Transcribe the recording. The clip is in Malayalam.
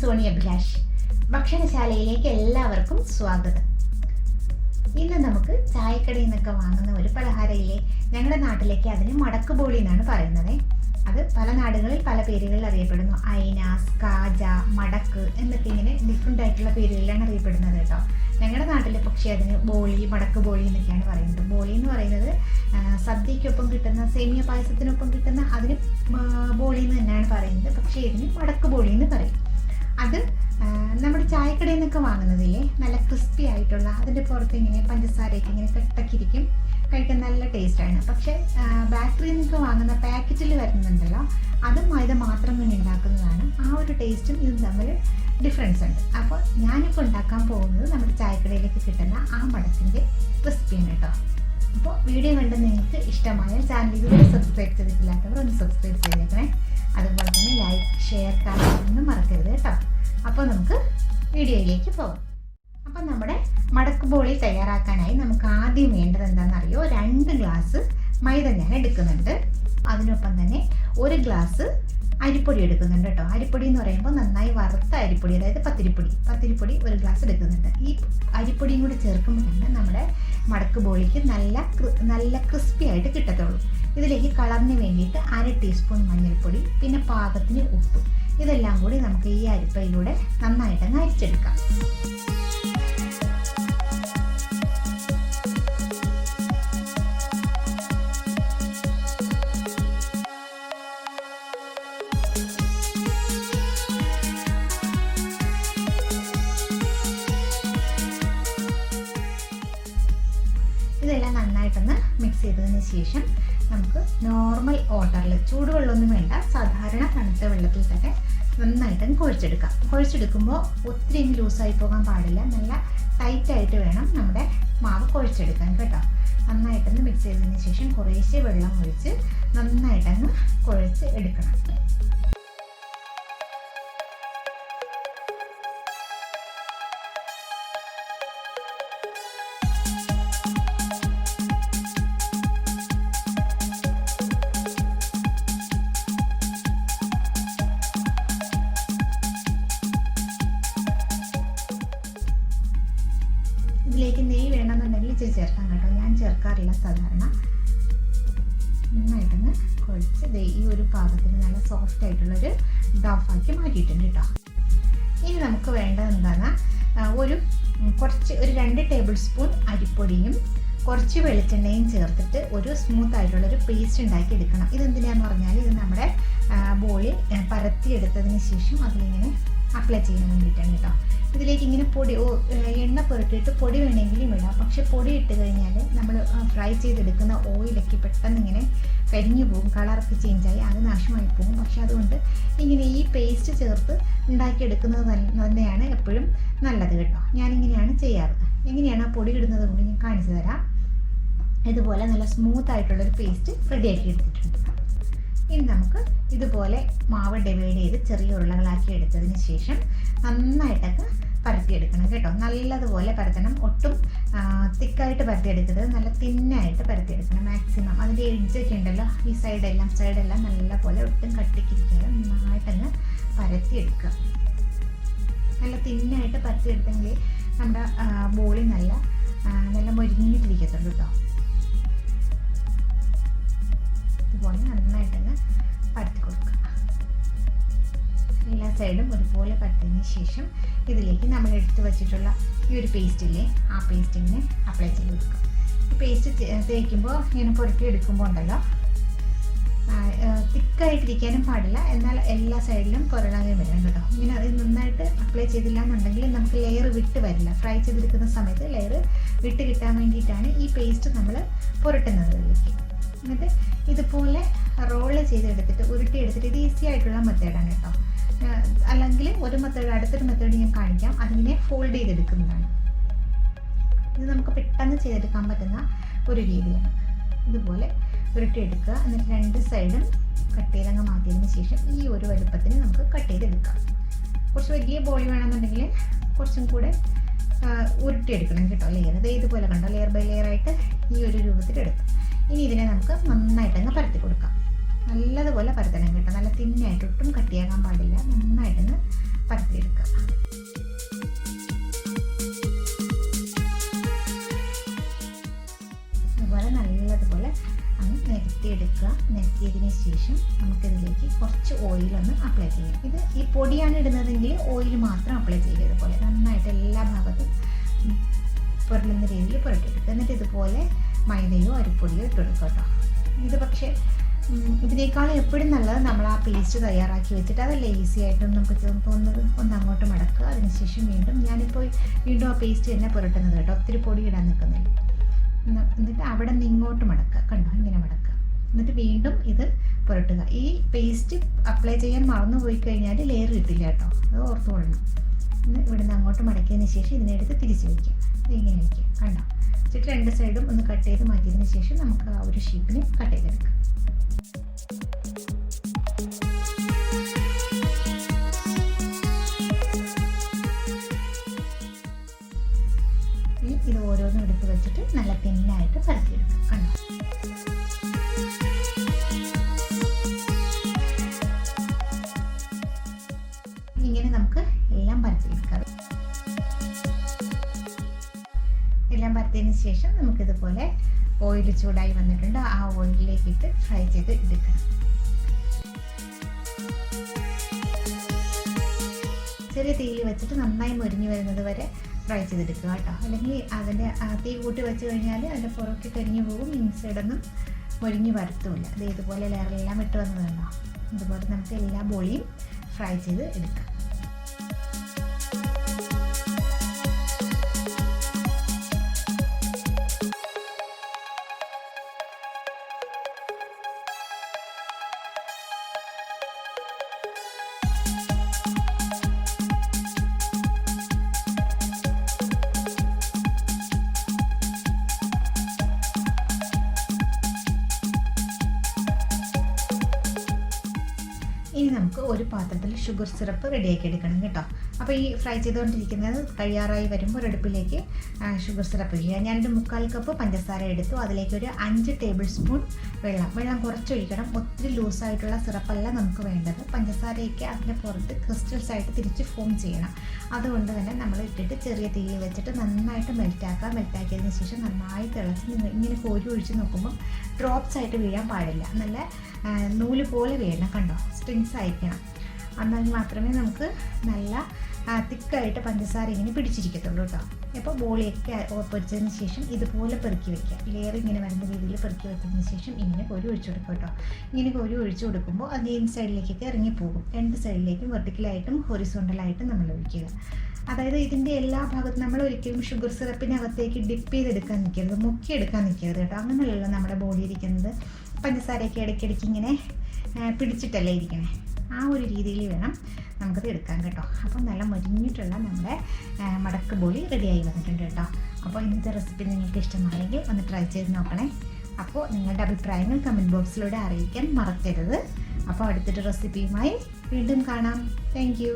സോണി അഭിലാഷ്. ഭക്ഷണശാലയിലേക്ക് എല്ലാവർക്കും സ്വാഗതം. ഇന്ന് നമുക്ക് ചായക്കടയിൽ നിന്നൊക്കെ വാങ്ങുന്ന ഒരു പലഹാരയില്ലേ, ഞങ്ങളുടെ നാട്ടിലേക്ക് അതിന് മടക്ക് ബോളി എന്നാണ് പറയുന്നത്. അത് പല നാടുകളിൽ പല പേരുകളിൽ അറിയപ്പെടുന്നു. ഐനാസ്, ഖാജ, മടക്ക് എന്നൊക്കെ ഇങ്ങനെ ഡിഫറെൻ്റ് ആയിട്ടുള്ള പേരുകളിലാണ് അറിയപ്പെടുന്നത് കേട്ടോ. ഞങ്ങളുടെ നാട്ടിൽ പക്ഷേ അതിന് ബോളി, മടക്ക് ബോളി എന്നൊക്കെയാണ് പറയുന്നത്. ബോളി എന്ന് പറയുന്നത് സദ്യക്കൊപ്പം കിട്ടുന്ന സേമിയ പായസത്തിനൊപ്പം കിട്ടുന്ന അതിന് ബോളി എന്ന് തന്നെയാണ് പറയുന്നത്. പക്ഷേ ഇതിന് മടക്ക് ബോളി എന്ന് പറയും. അത് നമ്മുടെ ചായക്കടയിൽ നിന്നൊക്കെ വാങ്ങുന്നതില്ലേ, നല്ല ക്രിസ്പി ആയിട്ടുള്ള, അതിൻ്റെ പുറത്ത് ഇങ്ങനെ പഞ്ചസാരയൊക്കെ ഇങ്ങനെ കെട്ടക്കിരിക്കും, കഴിക്കാൻ നല്ല ടേസ്റ്റാണ്. പക്ഷേ ബേക്കറിയിൽ നിന്നൊക്കെ വാങ്ങുന്ന പാക്കറ്റിൽ വരുന്നുണ്ടല്ലോ, അത് മൈദ മാത്രം കൊണ്ട് ഉണ്ടാക്കുന്നതാണ്. ആ ഒരു ടേസ്റ്റും ഇതും തമ്മിൽ ഡിഫറൻസ് ഉണ്ട്. അപ്പോൾ ഞാനിപ്പോൾ ഉണ്ടാക്കാൻ പോകുന്നത് നമ്മുടെ ചായക്കടയിലേക്ക് കിട്ടുന്ന ആ മടക്കിൻ്റെ റെസിപ്പിയാണ് കേട്ടോ. അപ്പോൾ വീഡിയോ കണ്ട് നിങ്ങൾക്ക് ഇഷ്ടമായാൽ ചാനൽ ഇതുവരെ സബ്സ്ക്രൈബ് ചെയ്തിട്ടില്ലാത്തവർ ഒന്ന് സബ്സ്ക്രൈബ് ചെയ്തേക്കണേ. അതുപോലെ തന്നെ ലൈക്ക്, ഷെയർ, കമൻറ്റ് ഒന്നും മറക്കരുത് കേട്ടോ. അപ്പോൾ നമുക്ക് വീഡിയോയിലേക്ക് പോകാം. അപ്പം നമ്മുടെ മടക്ക് ബോളി തയ്യാറാക്കാനായി നമുക്ക് ആദ്യം വേണ്ടത് എന്താണെന്നറിയോ, 2 ഗ്ലാസ് മൈദ ഞാൻ എടുക്കുന്നുണ്ട്. അതിനൊപ്പം തന്നെ 1 ഗ്ലാസ് അരിപ്പൊടി എടുക്കുന്നുണ്ട് കേട്ടോ. അരിപ്പൊടി എന്ന് പറയുമ്പോൾ നന്നായി വറുത്ത അരിപ്പൊടി, അതായത് പത്തിരിപ്പൊടി 1 ഗ്ലാസ് എടുക്കുന്നുണ്ട്. ഈ അരിപ്പൊടിയും കൂടി ചേർക്കുമ്പോൾ തന്നെ നമ്മുടെ മടക്ക് ബോളിക്ക് നല്ല ക്രിസ്പി ആയിട്ട് കിട്ടത്തുള്ളൂ. ഇതിലേക്ക് കളറിന് വേണ്ടിയിട്ട് 1/2 ടീസ്പൂൺ മഞ്ഞൾപ്പൊടി, പിന്നെ പാകത്തിന് ഉപ്പ്, ഇതെല്ലാം കൂടി നമുക്ക് ഈ അരിപ്പയിലൂടെ നന്നായിട്ടങ്ങ് അരിച്ചെടുക്കാം. ഇതെല്ലാം നന്നായിട്ടൊന്ന് മിക്സ് ചെയ്തതിന് ശേഷം നമുക്ക് നോർമൽ വാട്ടറിൽ, ചൂടുവെള്ളമൊന്നും വേണ്ട, സാധാരണ തണുത്ത വെള്ളത്തിൽ തന്നെ നന്നായിട്ടൊന്ന് കുഴച്ചെടുക്കുമ്പോൾ ഒത്തിരി ലൂസായി പോകാൻ പാടില്ല. നല്ല ടൈറ്റായിട്ട് വേണം നമ്മുടെ മാവ് കുഴച്ചെടുക്കാൻ കേട്ടോ. നന്നായിട്ടൊന്ന് മിക്സ് ചെയ്തതിന് ശേഷം കുറേശ്ശെ വെള്ളം ഒഴിച്ച് നന്നായിട്ടൊന്ന് കുഴച്ച് എടുക്കണം. ഇതിലേക്ക് നെയ്യ് വേണമെന്നുണ്ടെങ്കിൽ ചേർക്കാം കേട്ടോ. ഞാൻ ചേർക്കാറില്ല സാധാരണ. നന്നായിട്ടൊന്ന് കുഴച്ച് ഈ ഒരു പാകത്തിന് നല്ല സോഫ്റ്റ് ആയിട്ടുള്ളൊരു ഡോഫാക്കി മാറ്റിയിട്ടുണ്ട് കേട്ടോ. ഇനി നമുക്ക് വേണ്ടത് എന്താണ്, ഒരു 2 ടേബിൾ സ്പൂൺ അരിപ്പൊടിയും കുറച്ച് വെളിച്ചെണ്ണയും ചേർത്തിട്ട് ഒരു സ്മൂത്ത് ആയിട്ടുള്ളൊരു പേസ്റ്റ് ഉണ്ടാക്കി എടുക്കണം. ഇതെന്തിനാന്ന് പറഞ്ഞാൽ ഇത് നമ്മുടെ ബോളി പരത്തിയെടുത്തതിന് ശേഷം അതിലിങ്ങനെ അപ്ലൈ ചെയ്യാൻ വേണ്ടിയിട്ടാണ് കേട്ടോ. ഇതിലേക്ക് ഇങ്ങനെ എണ്ണ പുരട്ടിയിട്ട് പൊടി വേണമെങ്കിലും ഇടാം. പക്ഷെ പൊടി ഇട്ട് കഴിഞ്ഞാൽ നമ്മൾ ഫ്രൈ ചെയ്തെടുക്കുന്ന ഓയിലൊക്കെ പെട്ടെന്ന് ഇങ്ങനെ കരിഞ്ഞു പോകും, കളറൊക്കെ ചേഞ്ചായി അത് നാശമായി പോകും. പക്ഷെ അതുകൊണ്ട് ഇങ്ങനെ ഈ പേസ്റ്റ് ചേർത്ത് ഉണ്ടാക്കിയെടുക്കുന്നത് തന്നെയാണ് എപ്പോഴും നല്ലത് കേട്ടോ. ഞാനിങ്ങനെയാണ് ചെയ്യാറ്. എങ്ങനെയാണ് ആ പൊടി ഇടുന്നത് കൊണ്ട് ഞാൻ കാണിച്ചു തരാം. ഇതുപോലെ നല്ല സ്മൂത്ത് ആയിട്ടുള്ളൊരു പേസ്റ്റ് റെഡിയാക്കി എടുത്തിട്ടുണ്ട്. ഇനി നമുക്ക് ഇതുപോലെ മാവ് ഡിവൈഡ് ചെയ്ത് ചെറിയ ഉരുളകളാക്കി എടുത്തതിന് ശേഷം നന്നായിട്ടൊക്കെ പരത്തിയെടുക്കണം കേട്ടോ. നല്ലതുപോലെ പരത്തണം. ഒട്ടും തിക്കായിട്ട് പരത്തിയെടുക്കരുത്, നല്ല തിന്നായിട്ട് പരത്തിയെടുക്കണം മാക്സിമം. അതിൻ്റെ എഡ്ജൊക്കെ ഉണ്ടല്ലോ, ഈ സൈഡെല്ലാം നല്ലപോലെ ഒട്ടും കട്ടിക്കിരിക്കാതെ നന്നായിട്ടങ്ങ് പരത്തിയെടുക്കുക. നല്ല തിന്നായിട്ട് പരത്തിയെടുത്തെങ്കിൽ നമ്മുടെ ബോളി നല്ല മൊരിഞ്ഞിട്ടിരിക്കത്തുള്ളൂ കേട്ടോ. ഇതുപോലെ നന്നായിട്ടങ്ങ് പരത്തി കൊടുക്കുക. എല്ലാ സൈഡും ഒരുപോലെ പരത്തിയതിന് ശേഷം ഇതിലേക്ക് നമ്മൾ എടുത്ത് വെച്ചിട്ടുള്ള ഈ ഒരു പേസ്റ്റില്ലേ, ആ പേസ്റ്റിങ്ങനെ അപ്ലൈ ചെയ്ത് കൊടുക്കുക. ഈ പേസ്റ്റ് തേക്കുമ്പോൾ ഇങ്ങനെ പുരട്ടി എടുക്കുമ്പോൾ ഉണ്ടല്ലോ, തിക്കായിട്ടിരിക്കാനും പാടില്ല, എന്നാൽ എല്ലാ സൈഡിലും പുരളാൻ വരണം കേട്ടോ. ഇങ്ങനെ അത് നന്നായിട്ട് അപ്ലൈ ചെയ്തില്ല എന്നുണ്ടെങ്കിൽ നമുക്ക് ലെയർ വിട്ട് വരില്ല. ഫ്രൈ ചെയ്തെടുക്കുന്ന സമയത്ത് ലെയർ വിട്ട് കിട്ടാൻ വേണ്ടിയിട്ടാണ് ഈ പേസ്റ്റ് നമ്മൾ പുരട്ടുന്നത് ഇതിലേക്ക്. എന്നിട്ട് ഇതുപോലെ റോള് ചെയ്തെടുത്തിട്ട് ഉരുട്ടിയെടുത്തിട്ട്, ഇത് ഈസി ആയിട്ടുള്ള മെത്തേഡാണ് കേട്ടോ. അല്ലെങ്കിൽ അടുത്തൊരു മെത്തേഡ് ഞാൻ കാണിക്കാം. അതിനെ ഫോൾഡ് ചെയ്തെടുക്കുന്നതാണ്. ഇത് നമുക്ക് പെട്ടെന്ന് ചെയ്തെടുക്കാൻ പറ്റുന്ന ഒരു രീതിയാണ്. ഇതുപോലെ ഉരുട്ടിയെടുക്കുക. എന്നിട്ട് 2 സൈഡും കട്ട് ചെയ്തങ്ങ് മാറ്റിയതിന് ശേഷം ഈ ഒരു വലുപ്പത്തിന് നമുക്ക് കട്ട് ചെയ്തെടുക്കാം. കുറച്ച് വലിയ ബോളി വേണമെന്നുണ്ടെങ്കിൽ കുറച്ചും കൂടെ ഉരുട്ടിയെടുക്കണം കേട്ടോ. ഇതുപോലെ കണ്ടോ, ലെയർ ബൈ ലെയർ ആയിട്ട് ഈ ഒരു രൂപത്തിലെടുക്കാം. ഇനി ഇതിനെ നമുക്ക് നന്നായിട്ടങ്ങ് പരത്തി കൊടുക്കാം. നല്ലതുപോലെ പരത്തണം കേട്ടോ. നല്ല തിന്നായിട്ട്, ഒട്ടും കട്ടിയാകാൻ പാടില്ല. നന്നായിട്ടൊന്ന് പരത്തിയെടുക്കുക. അതുപോലെ നല്ലതുപോലെ അങ്ങ് നിരത്തിയെടുക്കുക. നിരത്തിയതിന് ശേഷം നമുക്കിതിലേക്ക് കുറച്ച് ഓയിലൊന്ന് അപ്ലൈ ചെയ്യാം. ഇത് ഈ പൊടിയാണ് ഇടുന്നതെങ്കിൽ ഓയിൽ മാത്രം അപ്ലൈ ചെയ്യുക. ഇതുപോലെ നന്നായിട്ട് എല്ലാ ഭാഗത്തും പുരളുന്ന രീതിയിൽ പുരട്ടിയെടുക്കുക. എന്നിട്ട് ഇതുപോലെ മൈദയോ അരിപ്പൊടിയോ ഇട്ടെടുക്കുക കേട്ടോ. ഇത് പക്ഷേ ഇതിനേക്കാളും എപ്പോഴും നല്ലത് നമ്മൾ ആ പേസ്റ്റ് തയ്യാറാക്കി വെച്ചിട്ട് അതല്ല ഈസി ആയിട്ടും നമുക്ക് തോന്നുന്നത് ഒന്ന് അങ്ങോട്ട് മടക്കുക. അതിനുശേഷം ഞാനിപ്പോൾ വീണ്ടും ആ പേസ്റ്റ് തന്നെ പുരട്ടുന്നത് കേട്ടോ. ഒത്തിരി പൊടി ഇടാൻ നിൽക്കുന്നില്ല. എന്നിട്ട് അവിടെ നിന്ന് ഇങ്ങോട്ട് മടക്കുക. കണ്ടോ, ഇങ്ങനെ മടക്കുക. എന്നിട്ട് വീണ്ടും ഇത് പുരട്ടുക. ഈ പേസ്റ്റ് അപ്ലൈ ചെയ്യാൻ മറന്നു പോയി കഴിഞ്ഞാൽ ലെയർ കിട്ടില്ല കേട്ടോ, അത് ഓർത്ത് കൊള്ളണം. ഇവിടെ നിന്ന് അങ്ങോട്ട് മടക്കിയതിന് ശേഷം ഇതിനെടുത്ത് തിരിച്ച് വയ്ക്കുക. ഇങ്ങനെ വയ്ക്കുക. കണ്ടോ, എന്നിട്ട് രണ്ട് സൈഡും ഒന്ന് കട്ട് ചെയ്ത് മാറ്റിയതിന് ശേഷം നമുക്ക് ആ ഒരു ഷേപ്പിന് കട്ട് ചെയ്തെടുക്കാം. ഇത് ഓരോന്നും എടുത്ത് വെച്ചിട്ട് നല്ല തിന്നായിട്ട് പരത്തിയെടുക്കാം. കണ്ടോ, ഇങ്ങനെ നമുക്ക് എല്ലാം പരത്തിയെടുക്കാം. എല്ലാം പരത്തിയതിന് ശേഷം നമുക്കിതുപോലെ ഓയിൽ ചൂടായി വന്നിട്ടുണ്ട്. ആ ഓയിലിലേക്ക് ഇട്ട് ഫ്രൈ ചെയ്ത് എടുക്കണം. ചെറിയ തീയിൽ വെച്ചിട്ട് നന്നായി മൊരിഞ്ഞ് വരുന്നത് വരെ ഫ്രൈ ചെയ്തെടുക്കുക കേട്ടോ. അല്ലെങ്കിൽ അതിൻ്റെ തീ കൂട്ടി വെച്ച് കഴിഞ്ഞാൽ അതിൻ്റെ പുറത്ത് കരിഞ്ഞു പോകും, ഇൻസൈഡൊന്നും മൊരിഞ്ഞ് വരത്തുമില്ല. അത് ഇതുപോലെ ലെയറെല്ലാം ഇട്ട് വന്നതുണ്ടോ. ഇതുപോലെ നമുക്ക് എല്ലാ ബോളിയും ഫ്രൈ ചെയ്ത് എടുക്കാം. ഇനി നമുക്ക് ഒരു പാത്രത്തിൽ ഷുഗർ സിറപ്പ് റെഡിയാക്കി എടുക്കണം കേട്ടോ. അപ്പോൾ ഈ ഫ്രൈ ചെയ്തുകൊണ്ടിരിക്കുന്നത് കഴിയാറായി വരുമ്പോൾ അടുപ്പിലേക്ക് ഷുഗർ സിറപ്പ് ചെയ്യുക. ഞാനൊരു 3/4 കപ്പ് പഞ്ചസാര എടുത്തു. അതിലേക്ക് ഒരു 5 ടേബിൾ സ്പൂൺ വെള്ളം കുറച്ചൊഴിക്കണം. ഒത്തിരി ലൂസായിട്ടുള്ള സിറപ്പല്ല നമുക്ക് വേണ്ടത്. പഞ്ചസാരയൊക്കെ അതിൻ്റെ പുറത്ത് ക്രിസ്റ്റൽസ് ആയിട്ട് തിരിച്ച് ഫോം ചെയ്യണം. അതുകൊണ്ട് തന്നെ നമ്മൾ ഇട്ടിട്ട് ചെറിയ തീയിൽ വെച്ചിട്ട് നന്നായിട്ട് മെൽറ്റാക്കുക. മെൽറ്റാക്കിയതിന് ശേഷം നന്നായി തിളച്ച് ഇങ്ങനെ കോരി ഒഴിച്ച് നോക്കുമ്പോൾ ഡ്രോപ്സ് ആയിട്ട് വീഴാൻ പാടില്ല. നല്ല നൂല് പോലെ വീഴണം. കണ്ടോ, സ്ട്രിങ്സ് ആയിരിക്കണം. എന്നാൽ മാത്രമേ നമുക്ക് നല്ല തിക്കായിട്ട് പഞ്ചസാര ഇങ്ങനെ പിടിച്ചിരിക്കത്തുള്ളൂ കേട്ടോ. അപ്പോൾ ബോളിയൊക്കെ പൊരിച്ചതിന് ശേഷം ഇതുപോലെ പെറുക്കി വയ്ക്കുക. ലെയർ ഇങ്ങനെ വരുന്ന രീതിയിൽ പെറുക്കി വെച്ചതിന് ശേഷം ഇങ്ങനെ കോരി ഒഴിച്ചു കൊടുക്കുക കേട്ടോ. ഇങ്ങനെ കോരി ഒഴിച്ചു കൊടുക്കുമ്പോൾ അത് ഇൻസൈഡിലേക്കൊക്കെ ഇറങ്ങിപ്പോകും. രണ്ട് സൈഡിലേക്കും വെർട്ടിക്കലായിട്ടും ഹൊറിസോണ്ടലായിട്ടും നമ്മൾ ഒഴിക്കുക. അതായത് ഇതിൻ്റെ എല്ലാ ഭാഗത്തും നമ്മൾ ഒരിക്കലും ഷുഗർ സിറപ്പിനകത്തേക്ക് ഡിപ്പ് ചെയ്തെടുക്കാൻ നിൽക്കരുത്, മുക്കിയെടുക്കാൻ നിൽക്കരുത് കേട്ടോ. അങ്ങനെയല്ലല്ലോ നമ്മുടെ ബോഡി ഇരിക്കുന്നത്. പഞ്ചസാരയൊക്കെ ഇടയ്ക്കിടയ്ക്ക് ഇങ്ങനെ പിടിച്ചിട്ടല്ലേ ഇരിക്കണേ. ആ ഒരു രീതിയിൽ വേണം നമുക്കത് എടുക്കാൻ കേട്ടോ. അപ്പോൾ നല്ല മൊരിഞ്ഞിട്ടുള്ള നമ്മുടെ മടക്ക് ബോളി റെഡിയായി വന്നിട്ടുണ്ട് കേട്ടോ. അപ്പോൾ ഇന്നത്തെ റെസിപ്പി നിങ്ങൾക്ക് ഇഷ്ടമായെങ്കിൽ ഒന്ന് ട്രൈ ചെയ്ത് നോക്കണേ. അപ്പോൾ നിങ്ങളുടെ അഭിപ്രായങ്ങൾ കമൻറ്റ് ബോക്സിലൂടെ അറിയിക്കാൻ മറക്കരുത്. അപ്പോൾ അടുത്തൊരു റെസിപ്പിയുമായി വീണ്ടും കാണാം. Thank you.